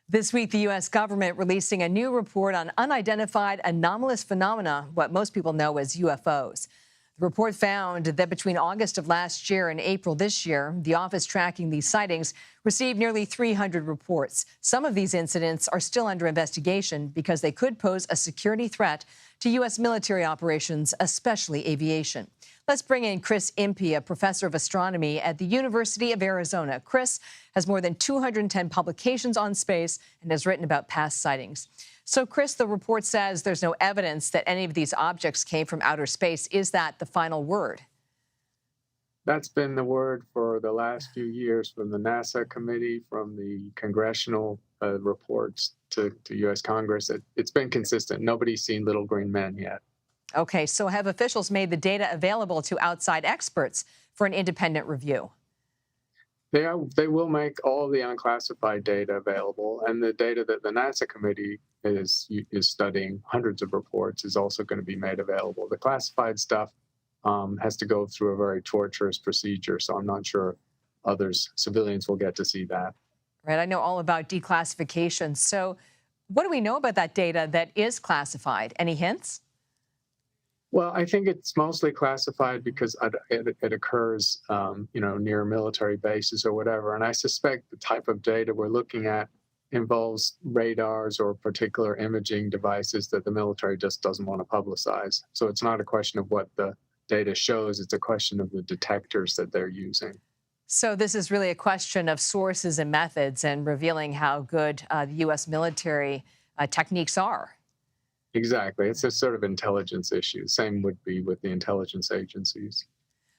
This week, the U.S. government releasing a new report on unidentified anomalous phenomena, what most people know as UFOs. The report found that between August of last year and April this year, the office tracking these sightings received nearly 300 reports. Some of these incidents are still under investigation because they could pose a security threat to U.S. military operations, especially aviation. Let's bring in Chris Impey, a professor of astronomy at the University of Arizona. Chris has more than 210 publications on space and has written about past sightings. So, Chris, the report says there's no evidence that any of these objects came from outer space. Is that the final word? That's been the word for the last few years from the NASA committee, from the congressional reports to U.S. Congress. It's been consistent. Nobody's seen little green men yet. Okay, so have officials made the data available to outside experts for an independent review? They will make all the unclassified data available, and the data that the NASA committee is studying, hundreds of reports, is also going to be made available. The classified stuff has to go through a very torturous procedure, so I'm not sure civilians will get to see that. Right, I know all about declassification. So what do we know about that data that is classified? Any hints? Well, I think it's mostly classified because it occurs, near military bases or whatever. And I suspect the type of data we're looking at involves radars or particular imaging devices that the military just doesn't want to publicize. So it's not a question of what the data shows. It's a question of the detectors that they're using. So this is really a question of sources and methods and revealing how good the U.S. military techniques are. Exactly. It's a sort of intelligence issue. Same would be with the intelligence agencies.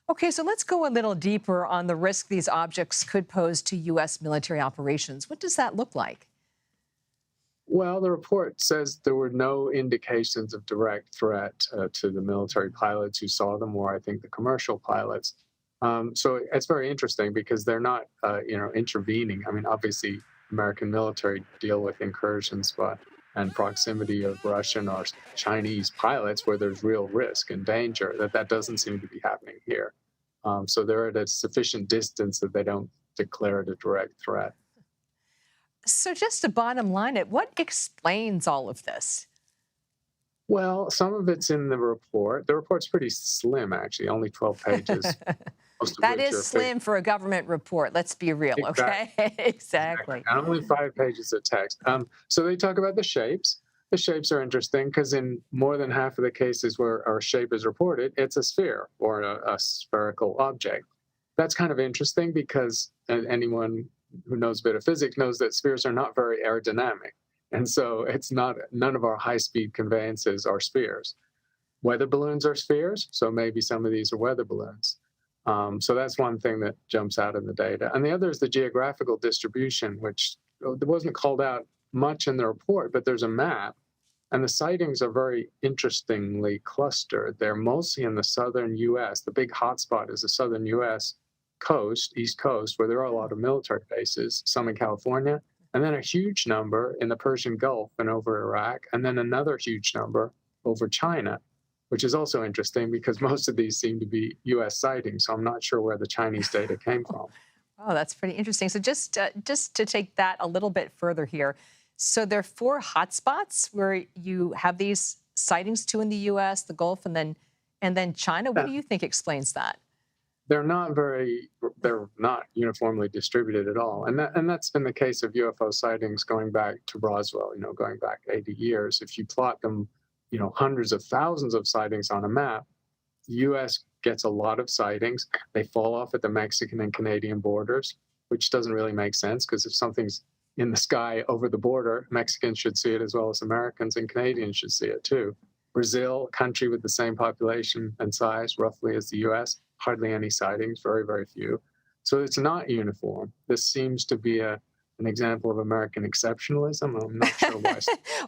Okay, so let's go a little deeper on the risk these objects could pose to U.S. military operations. What does that look like? Well, the report says there were no indications of direct threat to the military pilots who saw them, or I think the commercial pilots. So it's very interesting because they're not, intervening. I mean, obviously, American military deal with incursions, and proximity of Russian or Chinese pilots where there's real risk and danger. That doesn't seem to be happening here. So they're at a sufficient distance that they don't declare it a direct threat. So just to bottom line it, what explains all of this? Well, some of it's in the report. The report's pretty slim, actually, only 12 pages. That is slim for a government report. Let's be real, Exactly. okay? Exactly. And only 5 pages of text. So they talk about the shapes. The shapes are interesting because in more than half of the cases where our shape is reported, it's a sphere or a spherical object. That's kind of interesting because anyone who knows a bit of physics knows that spheres are not very aerodynamic. And so none of our high-speed conveyances are spheres. Weather balloons are spheres, so maybe some of these are weather balloons. So that's one thing that jumps out in the data. And the other is the geographical distribution, which wasn't called out much in the report, but there's a map. And the sightings are very interestingly clustered. They're mostly in the southern U.S. The big hotspot is the southern U.S. coast, East Coast, where there are a lot of military bases, some in California, and then a huge number in the Persian Gulf and over Iraq, and then another huge number over China, which is also interesting because most of these seem to be U.S. sightings, so I'm not sure where the Chinese data came from. Oh, that's pretty interesting. So just to take that a little bit further here, so there are 4 hotspots where you have these sightings, 2 in the U.S., the Gulf, and then China. What do you think explains that? They're not uniformly distributed at all. And that's been the case of UFO sightings going back to Roswell, going back 80 years. If you plot them, hundreds of thousands of sightings on a map, the U.S. gets a lot of sightings. They fall off at the Mexican and Canadian borders, which doesn't really make sense because if something's in the sky over the border, Mexicans should see it as well as Americans, and Canadians should see it too. Brazil, a country with the same population and size roughly as the U.S., hardly any sightings, very, very few. So it's not uniform. This seems to be an example of American exceptionalism. I'm not sure why.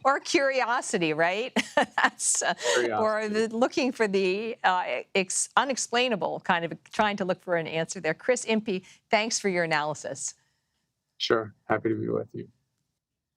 Or curiosity, right? That's Curiosity. or looking for the unexplainable, kind of trying to look for an answer there. Chris Impey, thanks for your analysis. Sure. Happy to be with you.